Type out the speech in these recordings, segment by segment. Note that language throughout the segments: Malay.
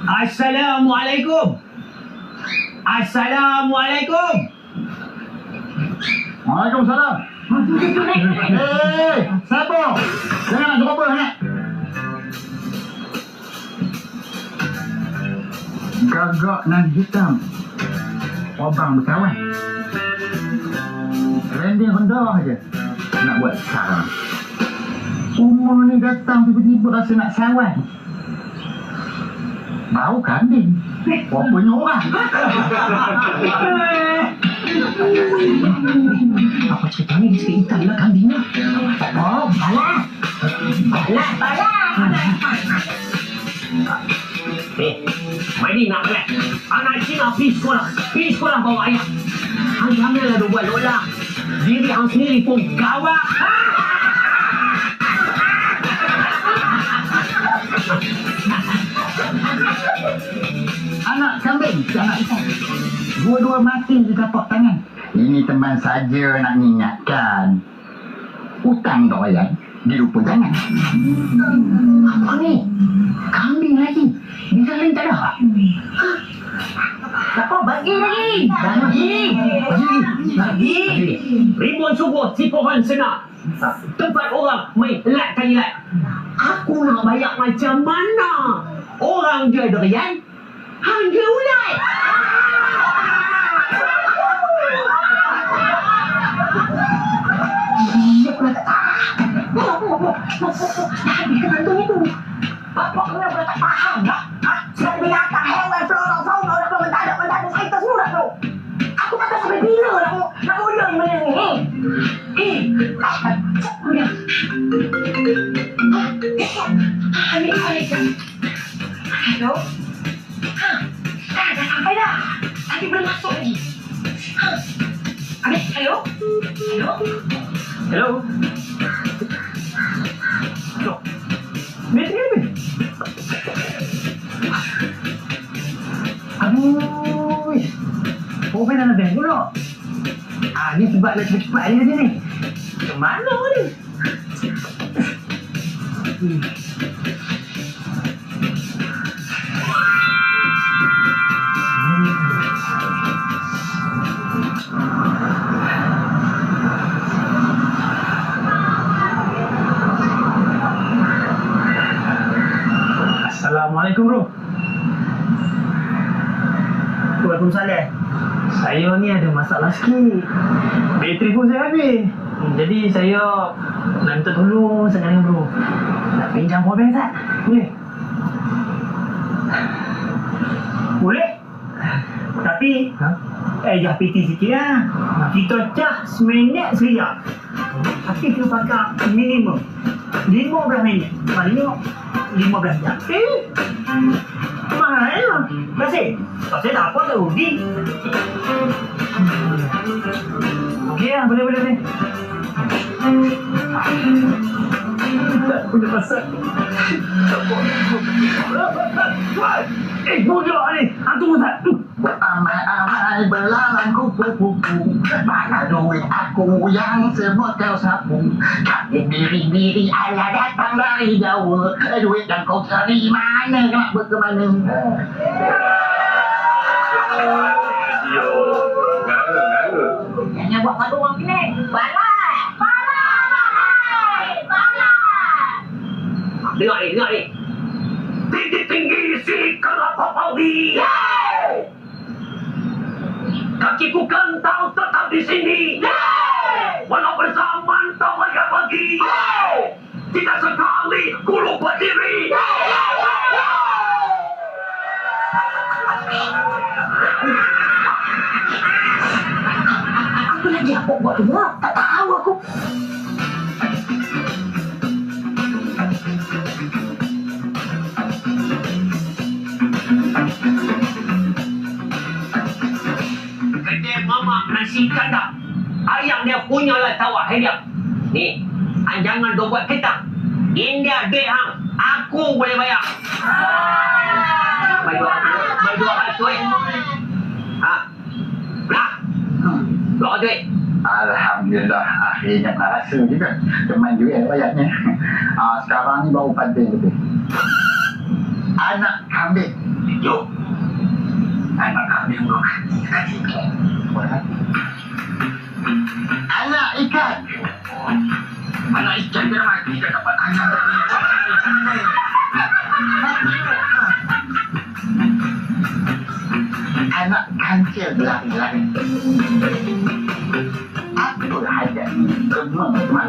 Assalamualaikum. Assalamualaikum. Waalaikumsalam. Siapa? Jangan nak jumpa sangat. Gagak nan hitam. Obang berkawan. Trending rendah je. Nak buat sekarang. Semua ni datang tiba-tiba rasa nak sawan. Bau kambing. Bapanya orang. Apa ceritanya dia cakap hitam lah kambingnya? Oh, balas. Mari nak balik. Anak Cina pergi sekolah. Pergi sekolah bawa ayah. Hang janganlah dia buat lola. Diri hang sendiri pun gawat. Anak kambing, anak hitam. Dua-dua mati di tapak tangan. Ini teman saja nak mengingatkan. Hutang tak bayar, dilupa jangan. Apa ni? Kambing lagi. Bintang lain tak ada? Apa? Bagi lagi. Bagi. Ribuan subuh si pohon senar. Tempat orang main lat kali lat. Aku nak bayar macam mana? Orang jual durian, hang jual ulat. Dia pula tak tahu. Habis kebantunya tu. Bapak kena pula tak faham lah. Sekali binatang, hewan, flora, fauna, dah pun mentaduk, cerita semua dah tu. Aku tak tahu sampai bila nak ulang benda ni. Ulang. Hello? Dah sampai dah. Tapi belum masuk lagi. Habis, hello? Hello? Bateri ni? Aduh. Power bank dalam bank pula. Ni sebab nak cepat-cepat ni tadi ni. Macam mana ni? Assalamualaikum bro. Waalaikumsalam. Saya ni ada masalah sikit. Bateri pun saya habis. Jadi saya nak minta tolong sekarang bro. Nak pinjam power bank tak? Boleh? Boleh? Tapi jah PT sikit lah. Kita cah seminit seriak. Tapi kita pakai minimum 15 minit. Paling 15 jam. Mahal lah. Terima kasih. Kalau saya dapat tak rugi. Okey lah, boleh. Tak punya pasal. Bodoh ni. Tunggu tak? Amai-amai belalang kupu-kupu. Mana duit aku yang semua kau sapu. Kaki diri-diri ayah datang dari jauh. Duit yang kau cari mana nak berkemana? Jangan buat pada orang ni. Balas. Dengar ni. Tinggi-tinggi si kelapa paudi. Kakiku kentang tetap di sini. Walau bersamaan tak payah pergi. Tidak sekali ku lupa diri. Apa lagi aku buat tu? Tak tahu aku. Kedai mamak nasi kandar. Ayam dia punya lah tawar hadiah. Ni, jangan dok buat ketang. India duit hang. Aku boleh bayar. Bagi dua duit. Berapa duit? Alhamdulillah, akhirnya nak rasa juga teman duit bayarnya. Sekarang ni baru 4 lebih. anak kambing. Yo. Anak kambing belum mati tadi. Anak ikan. Anak ikan dia mati dah dapat anak tadi. Anak kancil lari-lari. Aku ada kemampuan.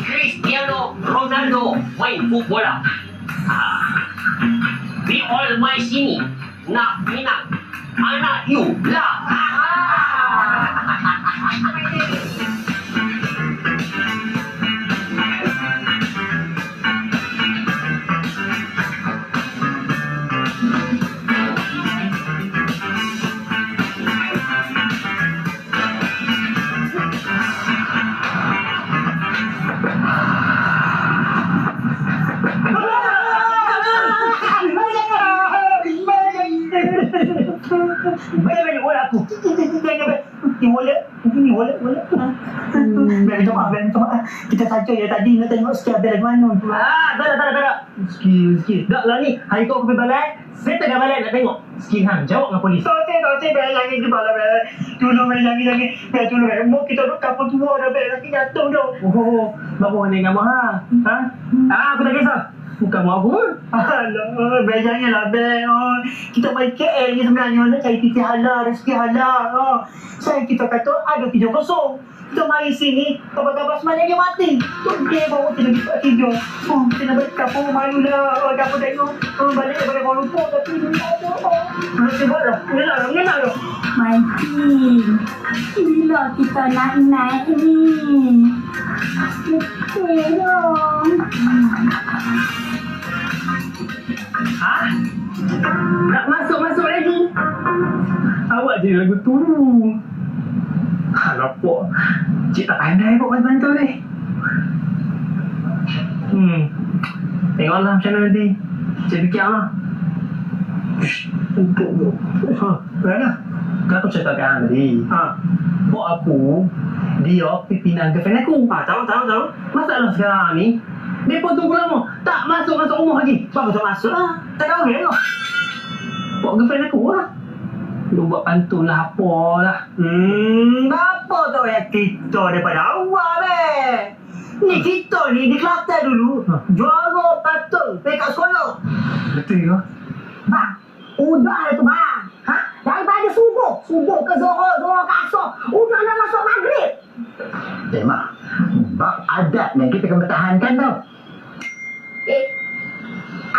Cristiano Ronaldo main bola. We all main sini nak minang anak you lah. Balik bola aku. Ini bola. Maaf. Kita saja ya tadi nak tengok sikit ada mana tu. Tak. Sikit. Tak lah ni. Hari tu aku pergi balai. Saya tengah balai nak tengok. Sikit hang. Jawab dengan polis. Tak jangan di bola. Tolong jangan. Tolong. Mau kita duduk kapal tua dah lagi jatuh dah. Oh, bapak ni gambar ha? Aku tak kisah. Bukan mau aku pun. Alah, jangan lah, Ben. Kita main KL ni sebenarnya nak cari titik halal, rezeki halal. Saya kita kata ada 3-0. Kita mari sini, kabar-kabar sebenarnya dia mati. Dia bawa kita tidur. Kita nak balik kapal, malu lah. Kapal tengok. Balik daripada Kuala Lumpur, tapi dia tak ada. Sebab dah. Mengenal dah. Mancing. Bila kita nak naik ni? Betul dong. Ha? Nak masuk lagi? Awak jadi lagu tu. Alamak. Cik tak pandai buat bantu ni. Tengoklah macam mana nanti. Cik fikirlah. Mana? Kan aku cakap kan tadi. Buat aku, dia pimpinan girlfriend aku. Tahu. Masalah sekarang ni, dia pun tunggu lama. Tak masuk rumah lagi. Baru tak masuk lah. Tak kahwin lah. Buat girlfriend aku lah. Lu buat pantun lah apalah. Apa tu yang kita daripada awal, Ni kita ni di Kelantan dulu. Juara pantun dekat sekolah. Betul ke? Bang, udah lah tu bang. Daripada subuh ke Zohor ke Asar. Udah nak masuk maghrib. Mak, bab adat yang kita akan pertahankan tau.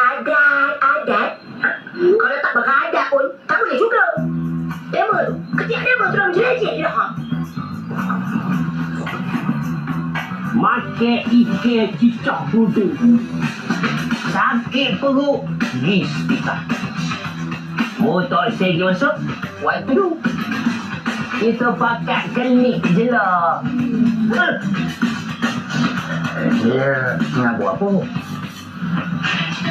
Adat. Kalau tak beradat pun, tak boleh juga. Demo tu, ketiak demo tu dah menjelajah je dah. Makan ikan cicak putih. Sakit perut, pergi hospital. Motor segi masuk, waktu tu. Kita pakai klinik je lah. Dia nak buat apa?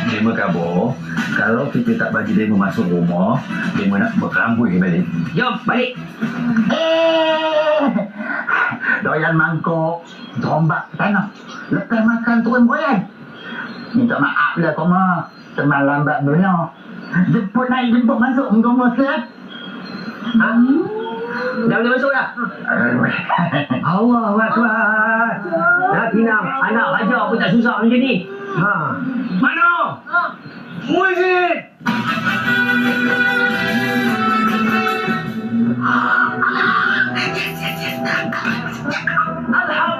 Dia berkabur, kalau kita tak bagi dia masuk rumah, dia nak berkerambui balik. Jom, balik. Doyan mangkuk, tombak tanah. Lepas makan turun boyan. Minta maaf lah kau mah. Teman lambat dunia. Jemput masuk rumah siap. Dah boleh masuk dah? Allah Akbar. Dah pinang, anak raja pun tak susah macam ni. Mana? Muzik! Alhamdulillah.